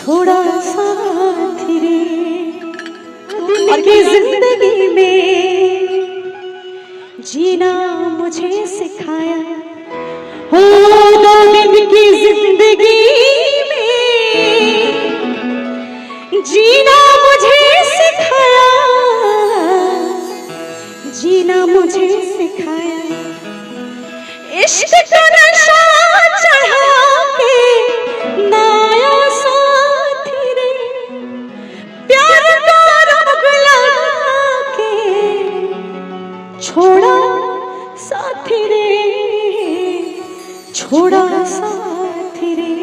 छोड़ा साथी रे और की जिंदगी में जीना मुझे सिखाया हो। 2 दिन की जिंदगी में जीना मुझे सिखाया, जीना मुझे सिखाया। इश्क का नशा चढ़ा के नाया साथी रे, प्यार का रंग लगा के छोड़ा साथी रे, छोड़ा साथी रे।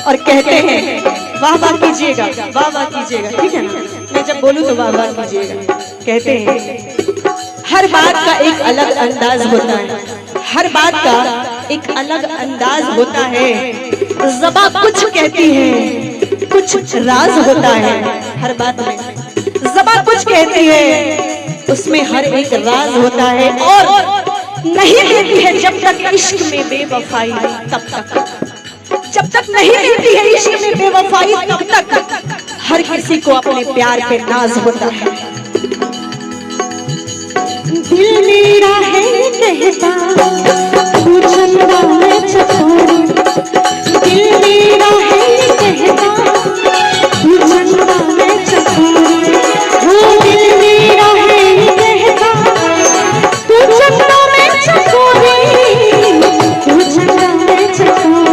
और कहते हैं वाह वाह कीजिएगा, वाह वाह कीजिएगा, ठीक है ना? मैं जब बोलूं तो वाह वाह कीजिएगा। कहते हैं हर बात का एक अलग अंदाज होता है, हर बात का एक अलग अंदाज होता है। ज़बां कुछ कहती है, कुछ राज होता है। हर बात में ज़बां कुछ कहती है, उसमें हर एक राज होता है। और नहीं देती है जब तक इश्क में बेवफाई, तब तक जब तक नहीं देती है इश्क में बेवफाई, तब तक हर किसी को अपने प्यार पे नाज होता है। दिल मेरा है कहता तू चंदा मैं चकोरी, दिल मेरा है कहता तू चंदा मैं चकोरी, वो दिल मेरा है कहता तू चंदा मैं चकोरी, तू चंदा मैं चकोरी।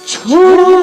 छोड़ो